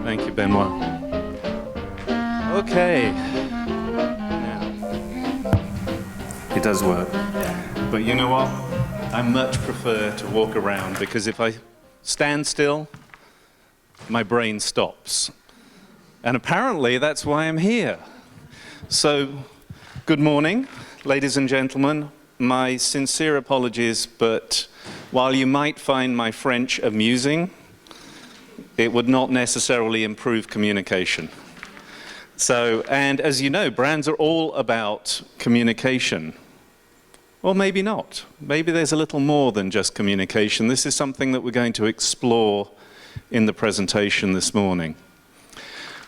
Thank you, Benoit. Okay. Now, it does work. But you know what? I much prefer to walk around, because if I stand still, my brain stops. And apparently that's why I'm here. So, good morning, ladies and gentlemen. My sincere apologies, but while you might find my French amusing, it would not necessarily improve communication. So, and as you know, brands are all about communication. Or maybe not. Maybe there's a little more than just communication. This is something that we're going to explore in the presentation this morning.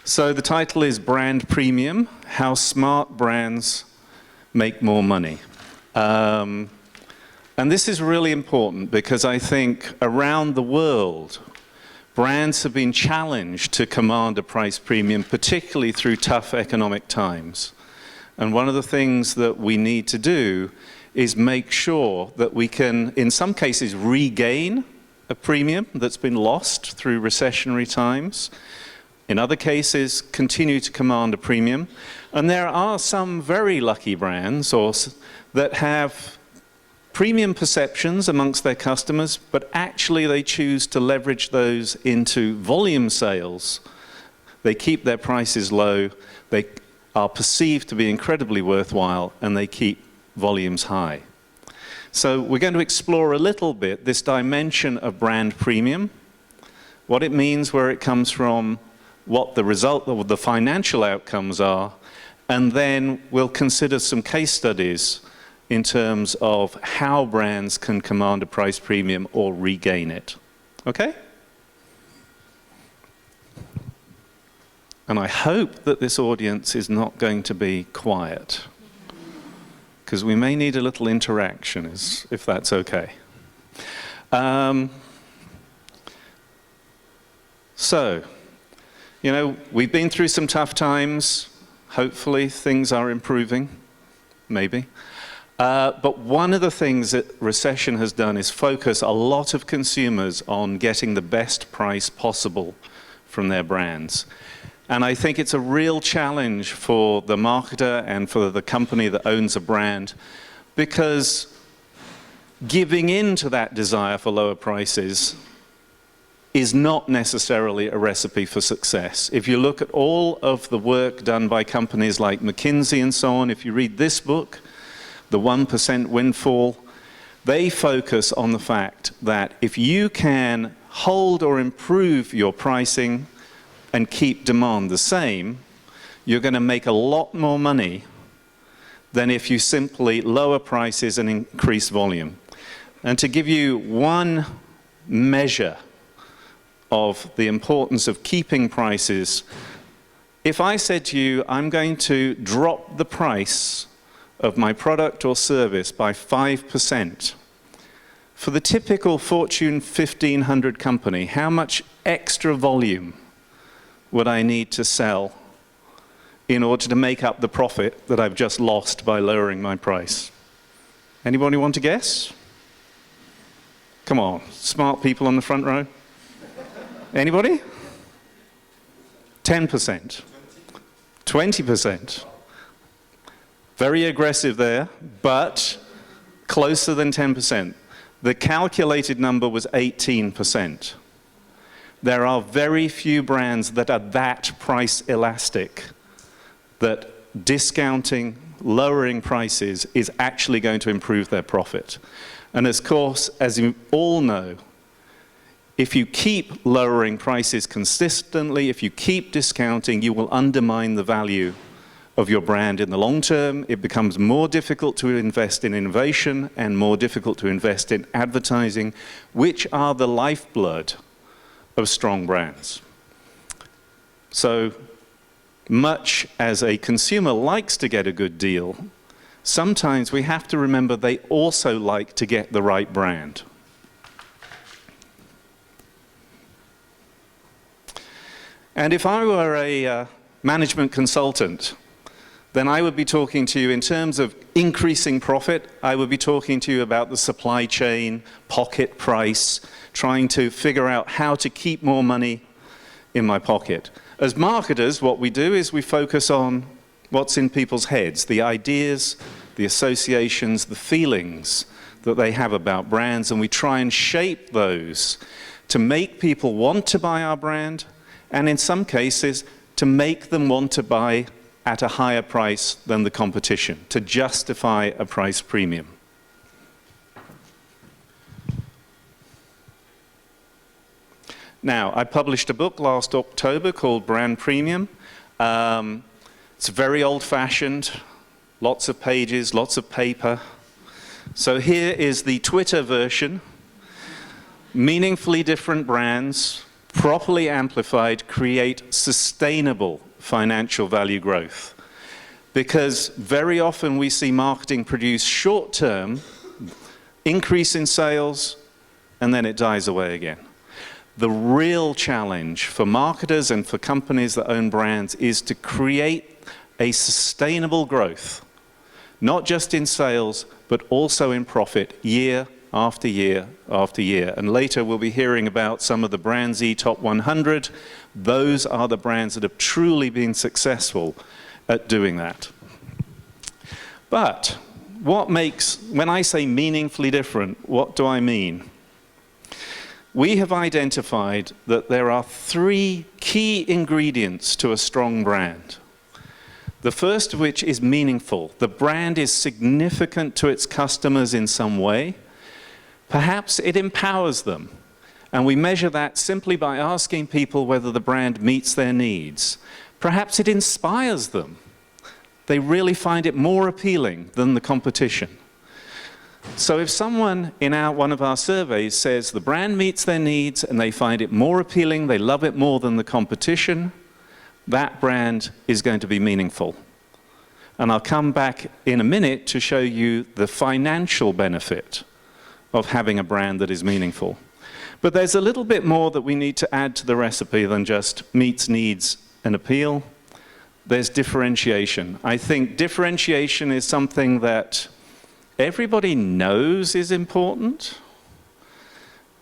So the title is Brand Premium: How Smart Brands Make More Money. And this is really important because I think around the world, brands have been challenged to command a price premium, particularly through tough economic times. And one of the things that we need to do is make sure that we can, in some cases, regain a premium that's been lost through recessionary times. In other cases, continue to command a premium. And there are some very lucky brands that have premium perceptions amongst their customers, but actually they choose to leverage those into volume sales. They keep their prices low, they are perceived to be incredibly worthwhile, and they keep volumes high. So we're going to explore a little bit this dimension of brand premium, what it means, where it comes from, what the result of the financial outcomes are, and then we'll consider some case studies in terms of how brands can command a price premium or regain it. Okay? And I hope that this audience is not going to be quiet, because we may need a little interaction, if that's okay. So, you know, we've been through some tough times. Hopefully things are improving, maybe. But one of the things that recession has done is focus a lot of consumers on getting the best price possible from their brands. And I think it's a real challenge for the marketer and for the company that owns a brand, because giving in to that desire for lower prices is not necessarily a recipe for success. If you look at all of the work done by companies like McKinsey and so on, if you read this book, The 1% Windfall, they focus on the fact that if you can hold or improve your pricing and keep demand the same, you're going to make a lot more money than if you simply lower prices and increase volume. And to give you one measure of the importance of keeping prices, if I said to you, I'm going to drop the price of my product or service by 5%, for the typical Fortune 1500 company, how much extra volume would I need to sell in order to make up the profit that I've just lost by lowering my price? Anybody want to guess? Come on, smart people on the front row. Anybody? 10%. 20%. Very aggressive there, but closer than 10%. The calculated number was 18%. There are very few brands that are that price elastic, that discounting, lowering prices is actually going to improve their profit. And of course, as you all know, if you keep lowering prices consistently, if you keep discounting, you will undermine the value of your brand in the long term. It becomes more difficult to invest in innovation and more difficult to invest in advertising, which are the lifeblood of strong brands. So much as a consumer likes to get a good deal, sometimes we have to remember they also like to get the right brand. And if I were a management consultant, then I would be talking to you in terms of increasing profit. I would be talking to you about the supply chain, pocket price, trying to figure out how to keep more money in my pocket. As marketers, what we do is we focus on what's in people's heads, the ideas, the associations, the feelings that they have about brands, and we try and shape those to make people want to buy our brand, and in some cases, to make them want to buy at a higher price than the competition, to justify a price premium. Now, I published a book last October called Brand Premium. It's very old-fashioned, lots of pages, lots of paper. So here is the Twitter version. Meaningfully different brands, properly amplified, create sustainable financial value growth. Because very often we see marketing produce short-term increase in sales, and then it dies away again. The real challenge for marketers and for companies that own brands is to create a sustainable growth, not just in sales, but also in profit year after year after year. And later we'll be hearing about some of the Brands E Top 100. Those are the brands that have truly been successful at doing that. But what makes, when I say meaningfully different, what do I mean? We have identified that there are 3 key ingredients to a strong brand. The first of which is meaningful. The brand is significant to its customers in some way. Perhaps it empowers them. And we measure that simply by asking people whether the brand meets their needs. Perhaps it inspires them. They really find it more appealing than the competition. So if someone in one of our surveys says the brand meets their needs and they find it more appealing, they love it more than the competition, that brand is going to be meaningful. And I'll come back in a minute to show you the financial benefit of having a brand that is meaningful. But there's a little bit more that we need to add to the recipe than just meets needs and appeal. There's differentiation. I think differentiation is something that everybody knows is important,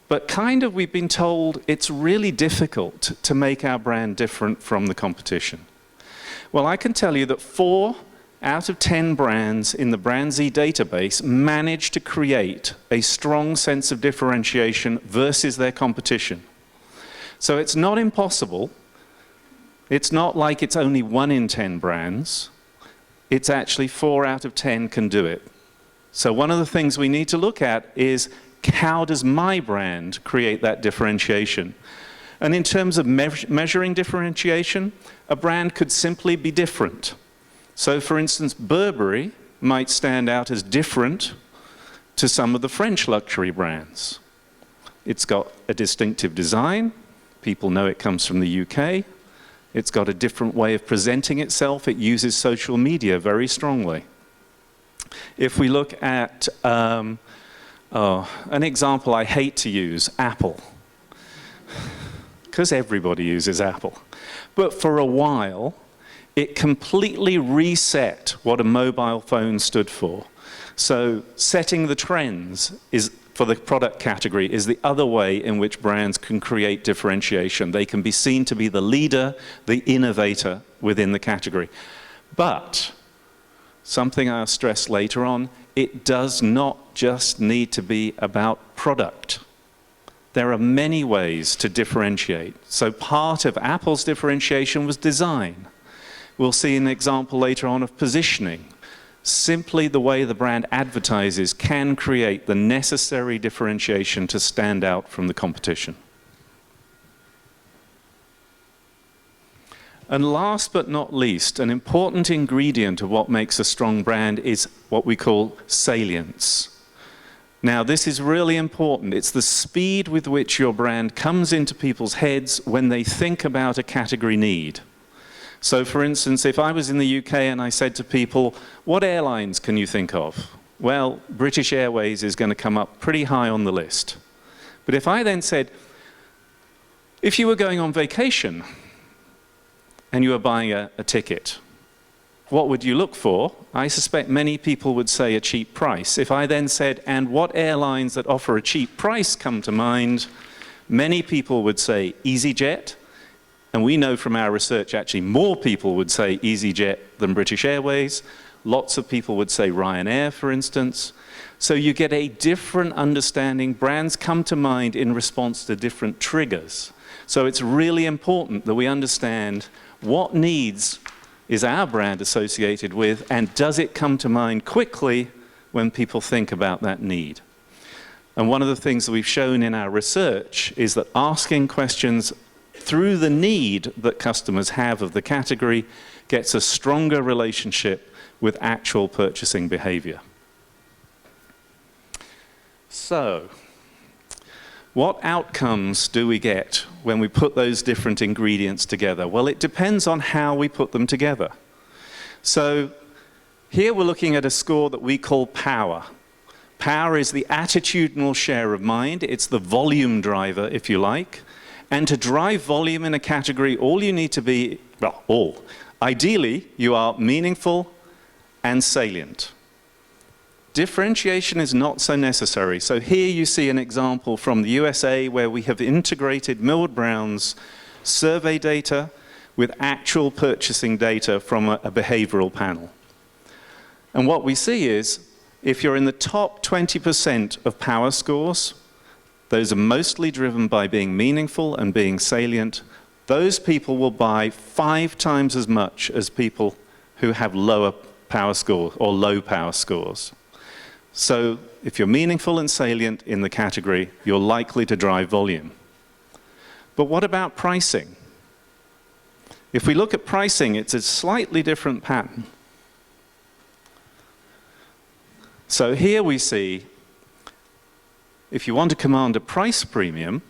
but kind of we've been told it's really difficult to make our brand different from the competition. Well, I can tell you that 4 out of 10 brands in the Brands E database manage to create a strong sense of differentiation versus their competition. So it's not impossible. It's not like it's only 1 in 10 brands. It's actually 4 out of 10 can do it. So one of the things we need to look at is, how does my brand create that differentiation? And in terms of measuring differentiation, a brand could simply be different. So for instance, Burberry might stand out as different to some of the French luxury brands. It's got a distinctive design. People know it comes from the UK. It's got a different way of presenting itself. It uses social media very strongly. If we look at an example I hate to use, Apple. Because everybody uses Apple. But for a while, it completely reset what a mobile phone stood for. So setting the trends for the product category is the other way in which brands can create differentiation. They can be seen to be the leader, the innovator within the category. But something I'll stress later on, it does not just need to be about product. There are many ways to differentiate. So part of Apple's differentiation was design. We'll see an example later on of positioning. Simply the way the brand advertises can create the necessary differentiation to stand out from the competition. And last but not least, an important ingredient of what makes a strong brand is what we call salience. Now, this is really important. It's the speed with which your brand comes into people's heads when they think about a category need. So, for instance, if I was in the UK and I said to people, what airlines can you think of? Well, British Airways is going to come up pretty high on the list. But if I then said, if you were going on vacation and you were buying a ticket, what would you look for? I suspect many people would say a cheap price. If I then said, and what airlines that offer a cheap price come to mind, many people would say EasyJet. And we know from our research, actually, more people would say EasyJet than British Airways. Lots of people would say Ryanair, for instance. So you get a different understanding. Brands come to mind in response to different triggers. So it's really important that we understand what needs is our brand associated with, and does it come to mind quickly when people think about that need? And one of the things that we've shown in our research is that asking questions through the need that customers have of the category gets a stronger relationship with actual purchasing behavior. So, what outcomes do we get when we put those different ingredients together? Well, it depends on how we put them together. So, here we're looking at a score that we call power. Power is the attitudinal share of mind. It's the volume driver, if you like. And to drive volume in a category, all you need to be, well, ideally, you are meaningful and salient. Differentiation is not so necessary. So here you see an example from the USA where we have integrated Millward Brown's survey data with actual purchasing data from a behavioral panel. And what we see is, if you're in the top 20% of power scores, those are mostly driven by being meaningful and being salient, those people will buy 5 times as much as people who have lower power scores or low power scores. So if you're meaningful and salient in the category, you're likely to drive volume. But what about pricing? If we look at pricing, it's a slightly different pattern. So here we see, if you want to command a price premium,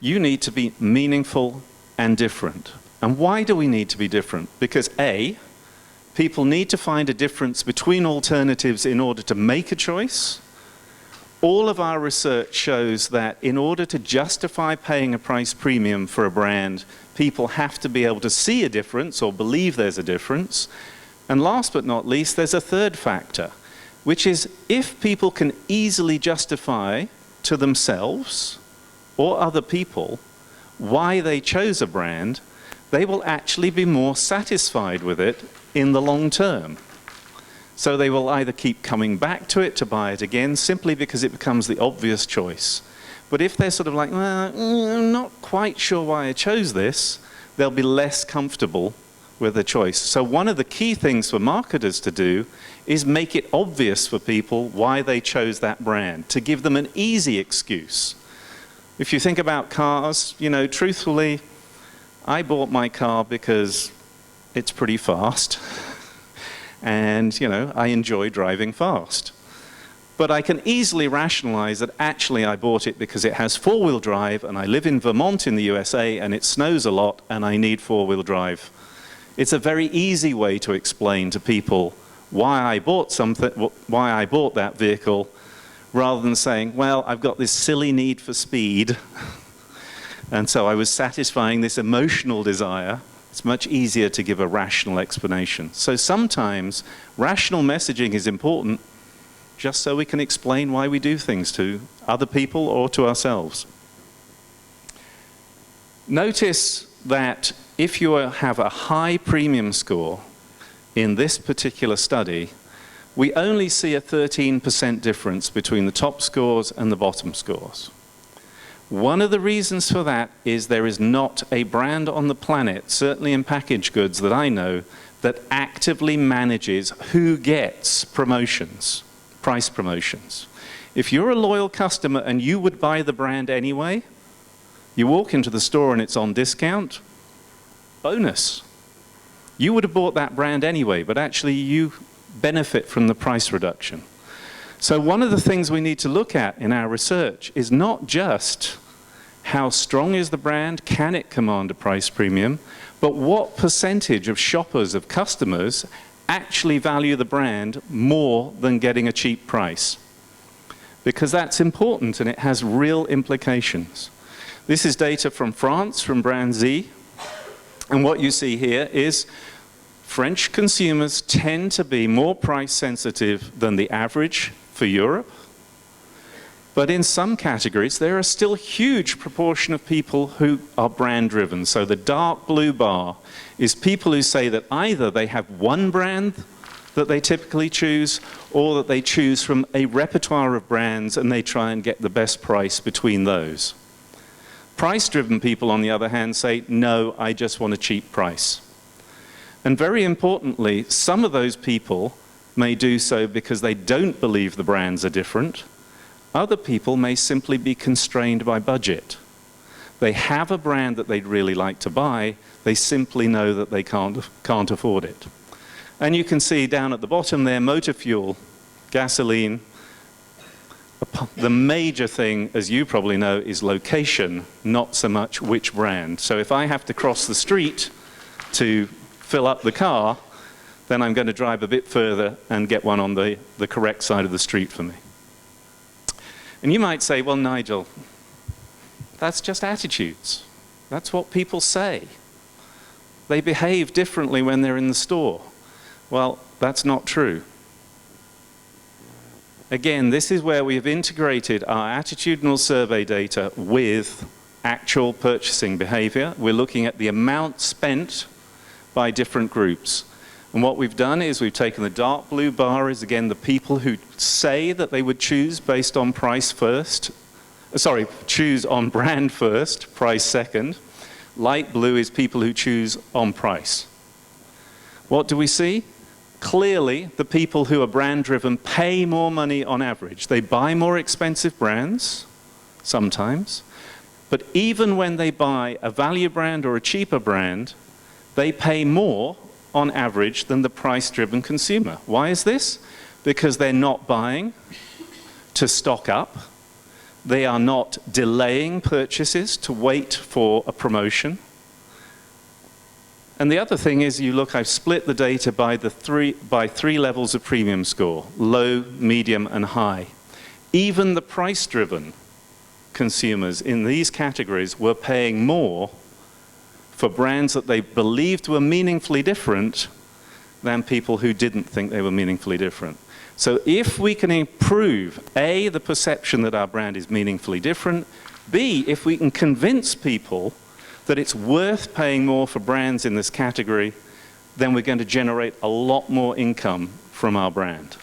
you need to be meaningful and different. And why do we need to be different? Because A, people need to find a difference between alternatives in order to make a choice. All of our research shows that in order to justify paying a price premium for a brand, people have to be able to see a difference or believe there's a difference. And last but not least, there's a third factor, which is if people can easily justify to themselves or other people why they chose a brand, they will actually be more satisfied with it in the long term. So they will either keep coming back to it to buy it again simply because it becomes the obvious choice. But if they're sort of like, well, I'm not quite sure why I chose this, they'll be less comfortable with the choice. So one of the key things for marketers to do is make it obvious for people why they chose that brand, to give them an easy excuse. If you think about cars, you know, truthfully, I bought my car because it's pretty fast, and you know, I enjoy driving fast. But I can easily rationalize that actually I bought it because it has 4-wheel drive, and I live in Vermont in the USA, and it snows a lot, and I need 4-wheel drive. It's a very easy way to explain to people why I bought that vehicle, rather than saying, well, I've got this silly need for speed, and so I was satisfying this emotional desire. It's much easier to give a rational explanation. So sometimes rational messaging is important just so we can explain why we do things to other people or to ourselves. Notice that if you have a high premium score in this particular study, we only see a 13% difference between the top scores and the bottom scores. One of the reasons for that is there is not a brand on the planet, certainly in packaged goods that I know, that actively manages who gets promotions, price promotions. If you're a loyal customer and you would buy the brand anyway, you walk into the store and it's on discount, bonus. You would have bought that brand anyway, but actually you benefit from the price reduction. So one of the things we need to look at in our research is not just how strong is the brand, can it command a price premium, but what percentage of shoppers, of customers, actually value the brand more than getting a cheap price. Because that's important and it has real implications. This is data from France, from brand Z, and what you see here is French consumers tend to be more price sensitive than the average for Europe. But in some categories, there are still a huge proportion of people who are brand driven. So the dark blue bar is people who say that either they have one brand that they typically choose, or that they choose from a repertoire of brands and they try and get the best price between those. Price-driven people, on the other hand, say, no, I just want a cheap price. And very importantly, some of those people may do so because they don't believe the brands are different. Other people may simply be constrained by budget. They have a brand that they'd really like to buy, they simply know that they can't afford it. And you can see down at the bottom there, motor fuel, gasoline. The major thing, as you probably know, is location, not so much which brand. So if I have to cross the street to fill up the car, then I'm going to drive a bit further and get one on the correct side of the street for me. And you might say, well, Nigel, that's just attitudes. That's what people say. They behave differently when they're in the store. Well, that's not true. Again, this is where we have integrated our attitudinal survey data with actual purchasing behavior. We're looking at the amount spent by different groups. And what we've done is we've taken the dark blue bar is, again, the people who say that they would choose based on price first. Sorry, choose on brand first, price second. Light blue is people who choose on price. What do we see? Clearly, the people who are brand-driven pay more money on average. They buy more expensive brands, sometimes. But even when they buy a value brand or a cheaper brand, they pay more on average than the price-driven consumer. Why is this? Because they're not buying to stock up. They are not delaying purchases to wait for a promotion. And the other thing is, you look, I've split the data by three levels of premium score: low, medium, and high. Even the price-driven consumers in these categories were paying more for brands that they believed were meaningfully different than people who didn't think they were meaningfully different. So if we can improve, A, the perception that our brand is meaningfully different, B, if we can convince people that it's worth paying more for brands in this category, then we're going to generate a lot more income from our brand.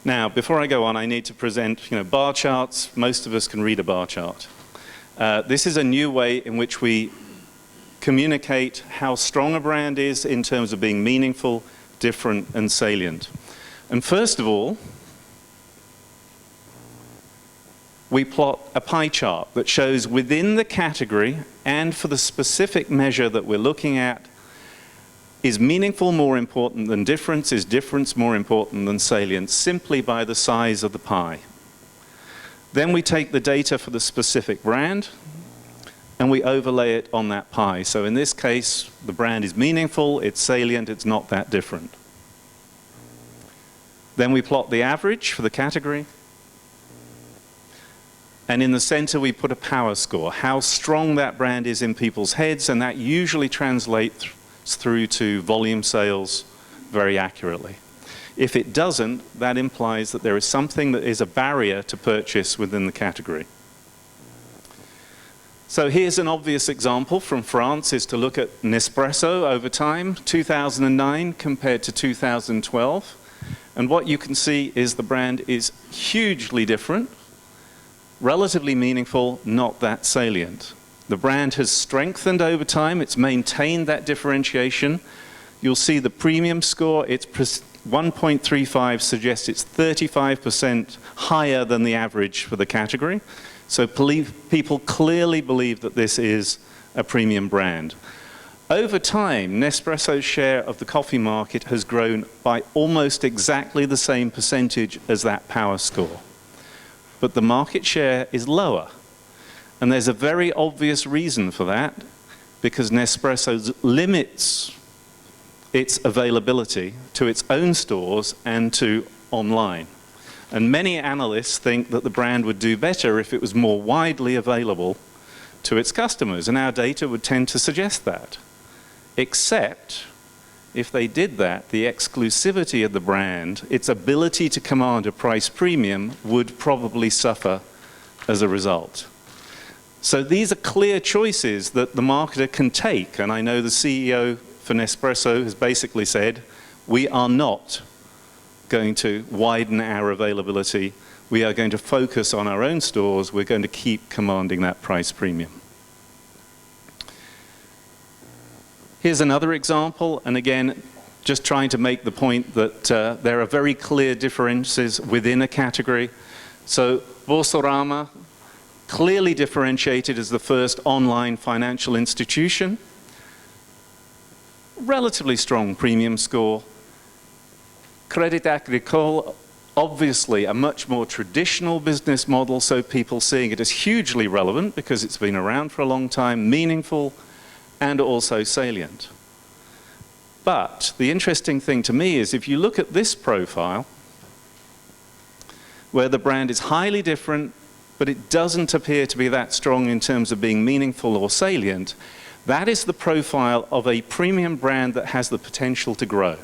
Now, before I go on, I need to present, bar charts. Most of us can read a bar chart. This is a new way in which we communicate how strong a brand is in terms of being meaningful, different, and salient. And first of all, we plot a pie chart that shows within the category and for the specific measure that we're looking at, is meaningful more important than difference? Is difference more important than salient? Simply by the size of the pie. Then we take the data for the specific brand and we overlay it on that pie. So in this case, the brand is meaningful, it's salient, it's not that different. Then we plot the average for the category. And in the center, we put a power score, how strong that brand is in people's heads, and that usually translates through to volume sales very accurately. If it doesn't, that implies that there is something that is a barrier to purchase within the category. So here's an obvious example from France, is to look at Nespresso over time, 2009 compared to 2012. And what you can see is the brand is hugely different, relatively meaningful, not that salient. The brand has strengthened over time. It's maintained that differentiation. You'll see the premium score. It's 1.35 suggests it's 35% higher than the average for the category. So people clearly believe that this is a premium brand. Over time, Nespresso's share of the coffee market has grown by almost exactly the same percentage as that power score. But the market share is lower. And there's a very obvious reason for that, because Nespresso limits its availability to its own stores and to online. And many analysts think that the brand would do better if it was more widely available, to its customers, and our data would tend to suggest that. Except, if they did that, the exclusivity of the brand, its ability to command a price premium, would probably suffer as a result. So these are clear choices that the marketer can take, and I know the CEO for Nespresso has basically said, we are not going to widen our availability. We are going to focus on our own stores. We're going to keep commanding that price premium. Here's another example, and again, just trying to make the point that there are very clear differences within a category. So Boursorama, clearly differentiated as the first online financial institution, relatively strong premium score. Crédit Agricole, obviously a much more traditional business model, so people seeing it as hugely relevant because it's been around for a long time, meaningful, and also salient. But the interesting thing to me is if you look at this profile, where the brand is highly different, but it doesn't appear to be that strong in terms of being meaningful or salient, that is the profile of a premium brand that has the potential to grow.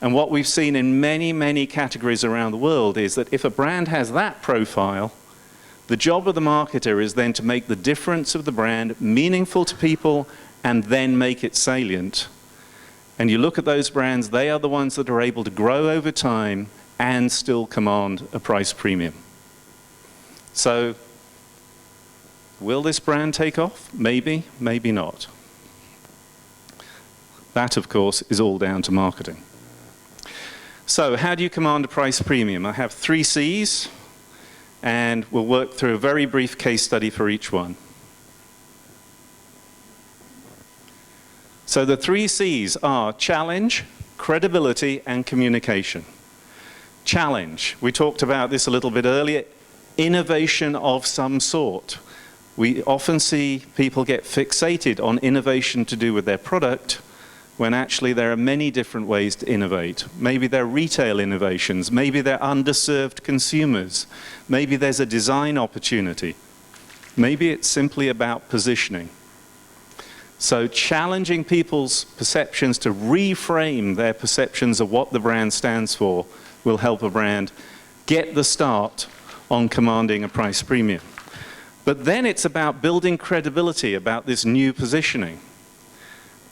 And what we've seen in many, many categories around the world is that if a brand has that profile, the job of the marketer is then to make the difference of the brand meaningful to people and then make it salient. And you look at those brands, they are the ones that are able to grow over time and still command a price premium. So, will this brand take off? Maybe, maybe not. That, of course, is all down to marketing. So, how do you command a price premium? I have 3 C's, and we'll work through a very brief case study for each one. So the 3 C's are challenge, credibility, and communication. Challenge, we talked about this a little bit earlier, innovation of some sort. We often see people get fixated on innovation to do with their product, when actually there are many different ways to innovate. Maybe they're retail innovations, maybe they're underserved consumers, maybe there's a design opportunity, maybe it's simply about positioning. So challenging people's perceptions to reframe their perceptions of what the brand stands for will help a brand get the start on commanding a price premium. But then it's about building credibility about this new positioning.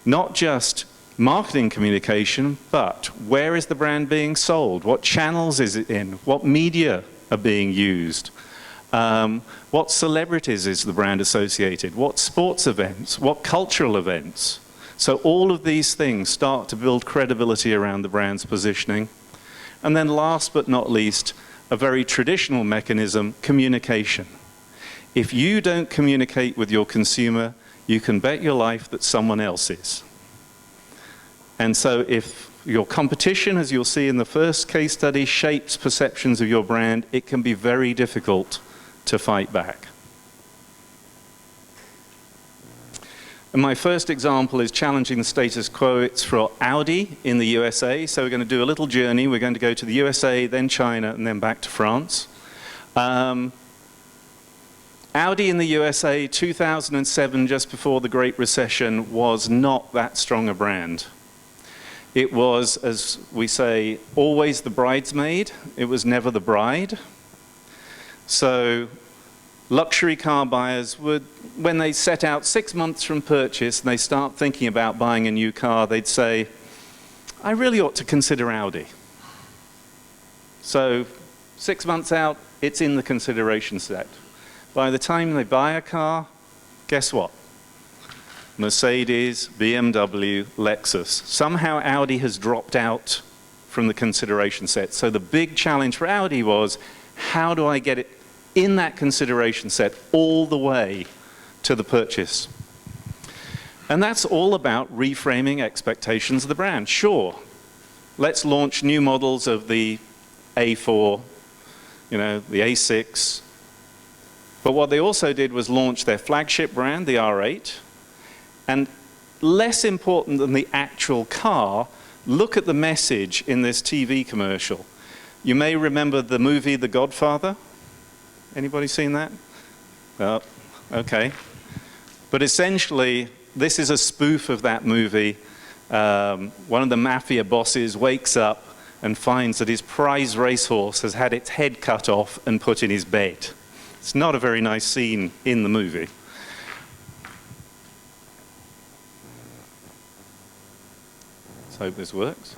Not just marketing communication, but where is the brand being sold? What channels is it in? What media are being used? What celebrities is the brand associated? What sports events? What cultural events? So all of these things start to build credibility around the brand's positioning. And then last but not least, a very traditional mechanism, communication. If you don't communicate with your consumer, you can bet your life that someone else is. And so if your competition, as you'll see in the first case study, shapes perceptions of your brand, it can be very difficult to fight back. And my first example is challenging the status quo. It's for Audi in the USA. So we're going to do a little journey. We're going to go to the USA, then China, and then back to France. Audi in the USA, 2007, just before the Great Recession, was not that strong a brand. It was, as we say, always the bridesmaid. It was never the bride. So luxury car buyers would, when they set out 6 months from purchase and they start thinking about buying a new car, they'd say, I really ought to consider Audi. So 6 months out, it's in the consideration set. By the time they buy a car, guess what? Mercedes, BMW, Lexus. Somehow Audi has dropped out from the consideration set. So the big challenge for Audi was, how do I get it in that consideration set all the way to the purchase? And that's all about reframing expectations of the brand. Sure, let's launch new models of the A4, the A6. But what they also did was launch their flagship brand, the R8. And less important than the actual car, look at the message in this TV commercial. You may remember the movie The Godfather. Anybody seen that? okay? But essentially, this is a spoof of that movie. One of the mafia bosses wakes up and finds that his prize racehorse has had its head cut off and put in his bed. It's not a very nice scene in the movie. Let's hope this works.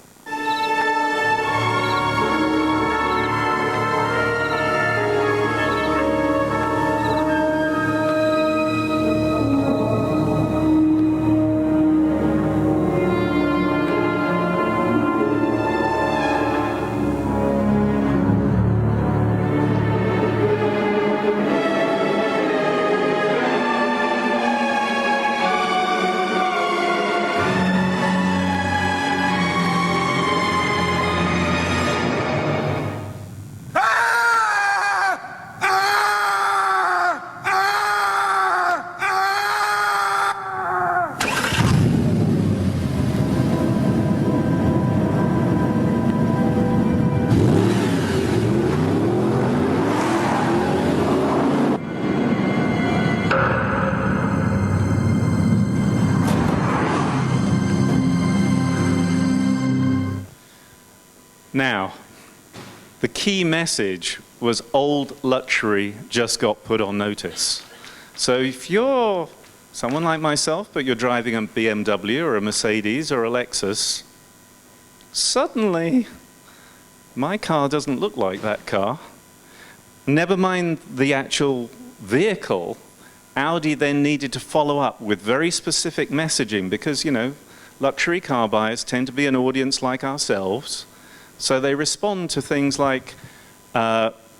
Now, the key message was old luxury just got put on notice. So if you're someone like myself, but you're driving a BMW or a Mercedes or a Lexus, suddenly my car doesn't look like that car. Never mind the actual vehicle, Audi then needed to follow up with very specific messaging because, you know, luxury car buyers tend to be an audience like ourselves. So they respond to things like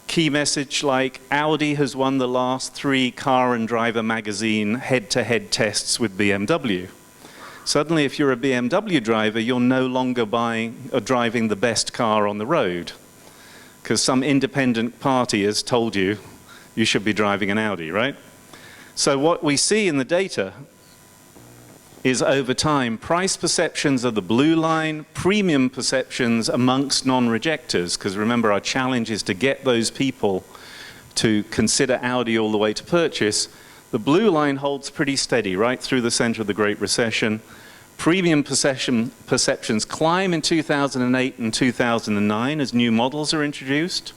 key message like Audi has won the last 3 Car and Driver magazine head-to-head tests with BMW. Suddenly, if you're a BMW driver, you're no longer buying or driving the best car on the road because some independent party has told you you should be driving an Audi, right? So what we see in the data is over time, price perceptions are the blue line, premium perceptions amongst non-rejectors, because remember our challenge is to get those people to consider Audi all the way to purchase. The blue line holds pretty steady right through the center of the Great Recession. Premium perceptions climb in 2008 and 2009 as new models are introduced.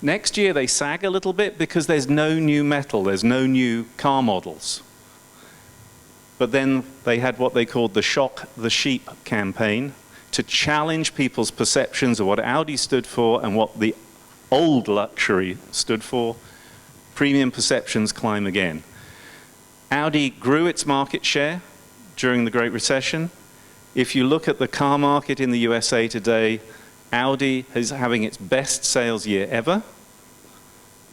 Next year they sag a little bit because there's no new metal, there's no new car models. But then they had what they called the Shock the Sheep campaign to challenge people's perceptions of what Audi stood for and what the old luxury stood for. Premium perceptions climb again. Audi grew its market share during the Great Recession. If you look at the car market in the USA today, Audi is having its best sales year ever.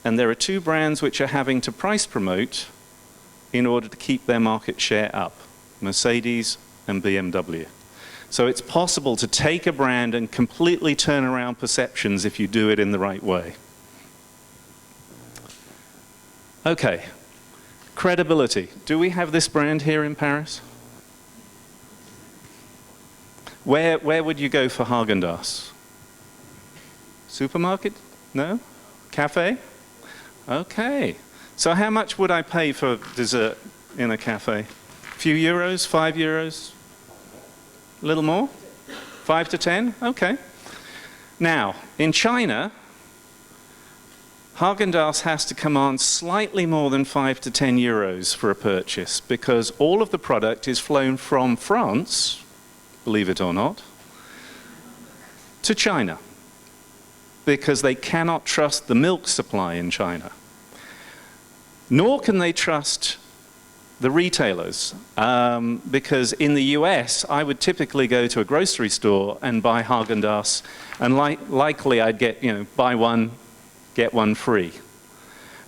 And there are 2 brands which are having to price promote in order to keep their market share up, Mercedes and BMW. So it's possible to take a brand and completely turn around perceptions if you do it in the right way. Okay, credibility. Do we have this brand here in Paris? Where would you go for Häagen-Dazs? Supermarket? No? Cafe? Okay. So how much would I pay for dessert in a cafe? A few euros, 5 euros? A little more? 5 to 10? Okay. Now, in China, Häagen-Dazs has to command slightly more than 5 to 10 euros for a purchase because all of the product is flown from France, believe it or not, to China because they cannot trust the milk supply in China. Nor can they trust the retailers, because in the US, I would typically go to a grocery store and buy Häagen-Dazs, and likely I'd get, you know, buy one, get one free.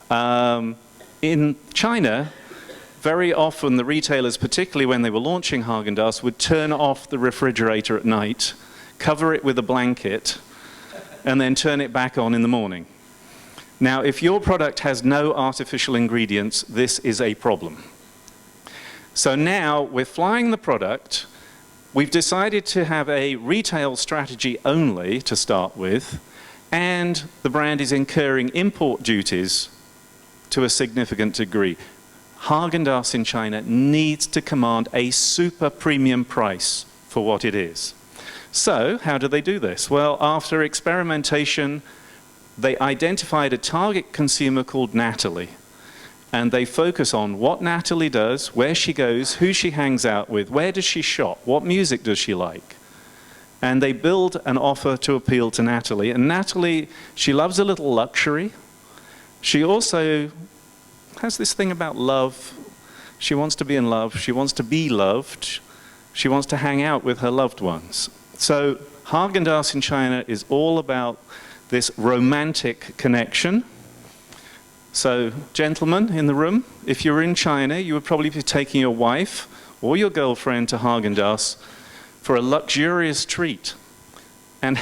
In China, very often the retailers, particularly when they were launching Häagen-Dazs, would turn off the refrigerator at night, cover it with a blanket, and then turn it back on in the morning. Now, if your product has no artificial ingredients, this is a problem. So now we're flying the product. We've decided to have a retail strategy only to start with, and the brand is incurring import duties to a significant degree. Haagen-Dazs in China needs to command a super premium price for what it is. So, how do they do this? Well, after experimentation, they identified a target consumer called Natalie. And they focus on what Natalie does, where she goes, who she hangs out with, where does she shop, what music does she like. And they build an offer to appeal to Natalie. And Natalie, she loves a little luxury. She also has this thing about love. She wants to be in love. She wants to be loved. She wants to hang out with her loved ones. So Haagen-Dazs in China is all about this romantic connection. So, gentlemen in the room, if you're in China, you would probably be taking your wife or your girlfriend to Haagen-Dazs for a luxurious treat. And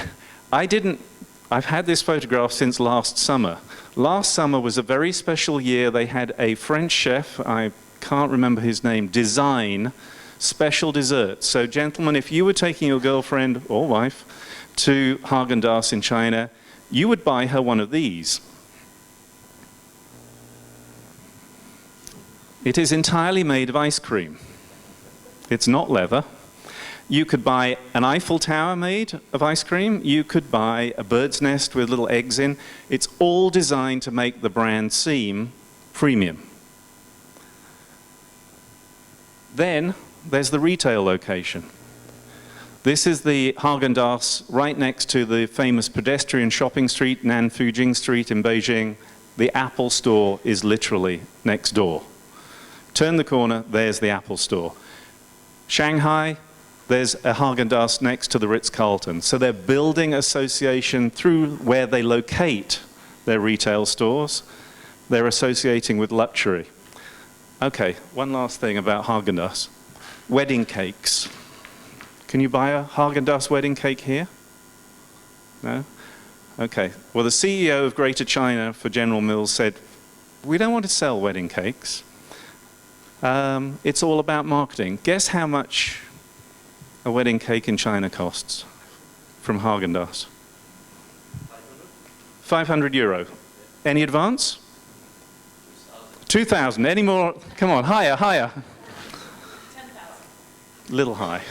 I've had this photograph since last summer. Last summer was a very special year. They had a French chef, I can't remember his name, design special desserts. So gentlemen, if you were taking your girlfriend or wife to Haagen-Dazs in China, you would buy her one of these. It is entirely made of ice cream. It's not leather. You could buy an Eiffel Tower made of ice cream. You could buy a bird's nest with little eggs in. It's all designed to make the brand seem premium. Then there's the retail location. This is the Haagen-Dazs right next to the famous pedestrian shopping street, Nanfujing Street in Beijing. The Apple store is literally next door. Turn the corner, there's the Apple store. Shanghai, there's a Haagen-Dazs next to the Ritz-Carlton. So they're building association through where they locate their retail stores. They're associating with luxury. Okay, one last thing about Haagen-Dazs. Wedding cakes. Can you buy a Haagen-Dazs wedding cake here? No? Okay. Well, the CEO of Greater China for General Mills said, we don't want to sell wedding cakes. It's all about marketing. Guess how much a wedding cake in China costs from Haagen-Dazs? 500 euro. Any advance? 2,000. Any more? Come on, higher, higher. 10,000. Little high.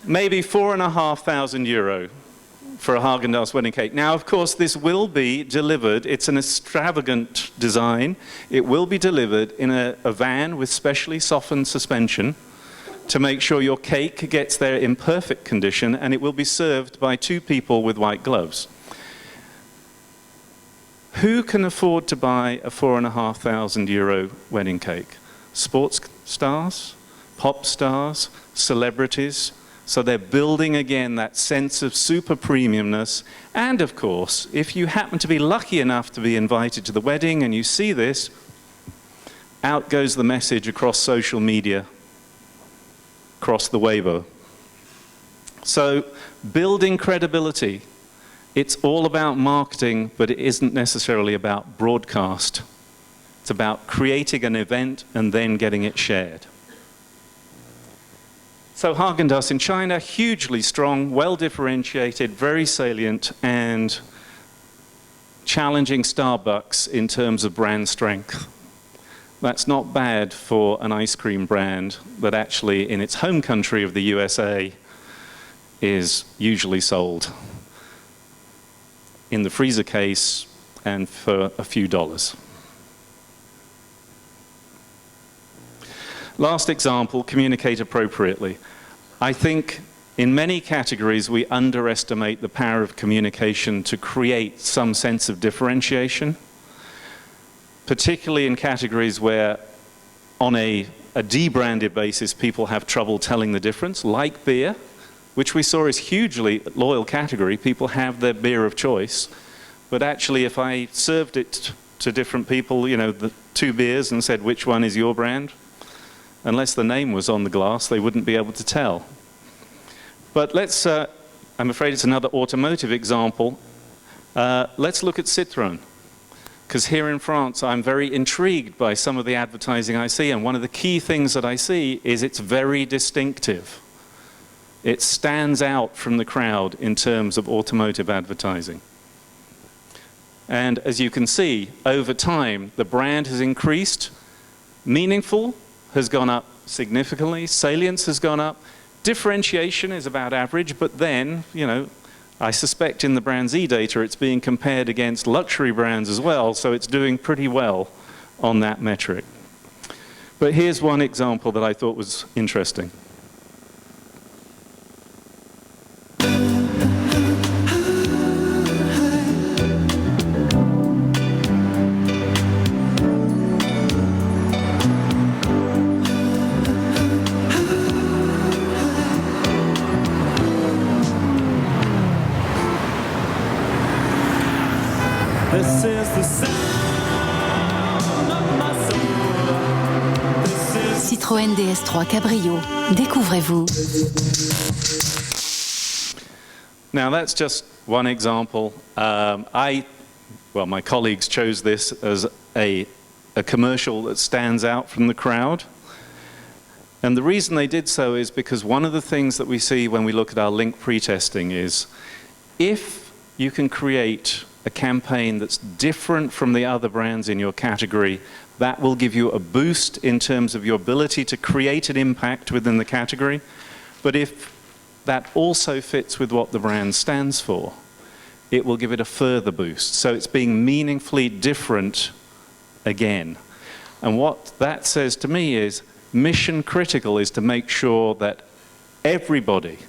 Maybe 4,500 euro for a Haagen-Dazs wedding cake. Now, of course, this will be delivered. It's an extravagant design. It will be delivered in a van with specially softened suspension to make sure your cake gets there in perfect condition, and it will be served by 2 people with white gloves. Who can afford to buy a 4,500 euro wedding cake? Sports stars, pop stars, celebrities. So they're building again that sense of super premiumness. And of course, if you happen to be lucky enough to be invited to the wedding and you see this, out goes the message across social media, across the Weibo. So building credibility, it's all about marketing, but it isn't necessarily about broadcast. It's about creating an event and then getting it shared. So Haagen-Dazs in China, hugely strong, well differentiated, very salient, and challenging Starbucks in terms of brand strength. That's not bad for an ice cream brand that actually in its home country of the USA is usually sold in the freezer case and for a few dollars. Last example, communicate appropriately. I think in many categories we underestimate the power of communication to create some sense of differentiation, particularly in categories where on a debranded basis people have trouble telling the difference, like beer, which we saw is hugely loyal category. People have their beer of choice, but actually if I served it to different people, you know, the 2 beers and said which one is your brand, unless the name was on the glass, they wouldn't be able to tell. But let's, I'm afraid it's another automotive example. Let's look at Citroën. Because here in France, I'm very intrigued by some of the advertising I see, and one of the key things that I see is it's very distinctive. It stands out from the crowd in terms of automotive advertising. And as you can see, over time, the brand has increased. Meaningful has gone up significantly. Salience has gone up. Differentiation is about average, but then, you know, I suspect in the brand's e-data it's being compared against luxury brands as well, so it's doing pretty well on that metric. But here's one example that I thought was interesting. This is the sound of my soul. This is Citroën DS3 Cabrio. Découvrez-vous. Now that's just one example. My colleagues chose this as a commercial that stands out from the crowd. And the reason they did so is because one of the things that we see when we look at our link pre-testing is if you can create a campaign that's different from the other brands in your category, that will give you a boost in terms of your ability to create an impact within the category. But if that also fits with what the brand stands for, it will give it a further boost. So it's being meaningfully different again. And what that says to me is mission critical is to make sure that everybody,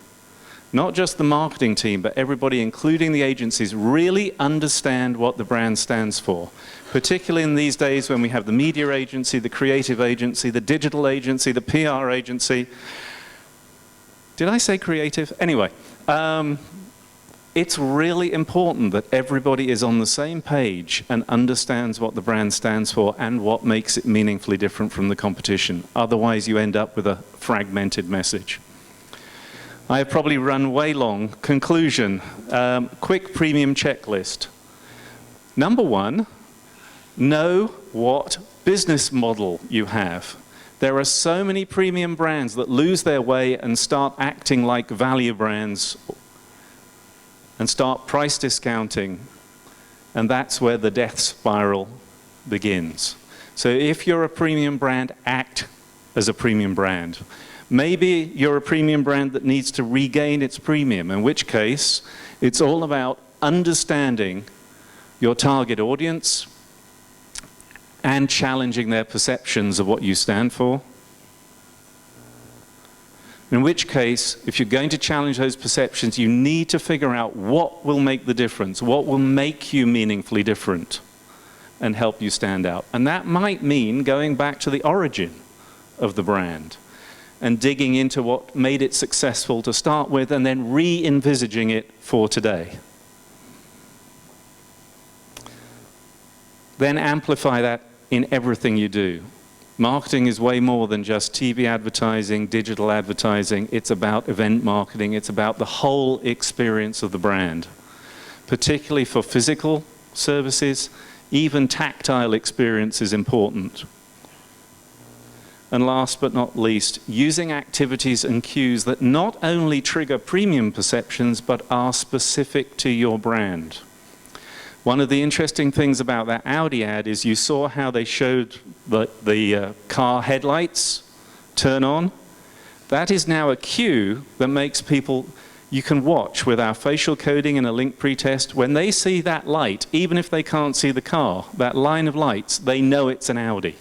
not just the marketing team, but everybody, including the agencies, really understand what the brand stands for. Particularly in these days when we have the media agency, the creative agency, the digital agency, the PR agency. Did I say creative? Anyway, it's really important that everybody is on the same page and understands what the brand stands for and what makes it meaningfully different from the competition. Otherwise, you end up with a fragmented message. I have probably run way long. Conclusion, quick premium checklist. Number one, know what business model you have. There are so many premium brands that lose their way and start acting like value brands and start price discounting, and that's where the death spiral begins. So if you're a premium brand, act as a premium brand. Maybe you're a premium brand that needs to regain its premium, in which case it's all about understanding your target audience and challenging their perceptions of what you stand for. In which case, if you're going to challenge those perceptions, you need to figure out what will make the difference, what will make you meaningfully different and help you stand out. And that might mean going back to the origin of the brand and digging into what made it successful to start with and then re-envisaging it for today. Then amplify that in everything you do. Marketing is way more than just TV advertising, digital advertising. It's about event marketing. It's about the whole experience of the brand, particularly for physical services. Even tactile experience is important. And last but not least, using activities and cues that not only trigger premium perceptions, but are specific to your brand. One of the interesting things about that Audi ad is you saw how they showed the car headlights turn on. That is now a cue that makes people, you can watch with our facial coding and a link pretest, when they see that light, even if they can't see the car, that line of lights, they know it's an Audi.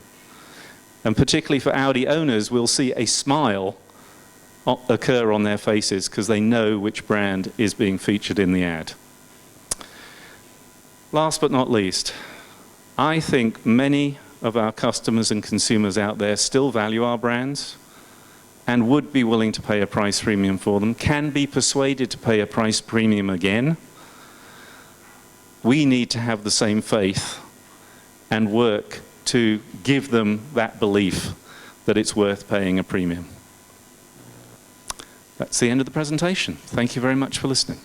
And particularly for Audi owners, we'll see a smile occur on their faces because they know which brand is being featured in the ad. Last but not least, I think many of our customers and consumers out there still value our brands and would be willing to pay a price premium for them, can be persuaded to pay a price premium again. We need to have the same faith and work to give them that belief that it's worth paying a premium. That's the end of the presentation. Thank you very much for listening.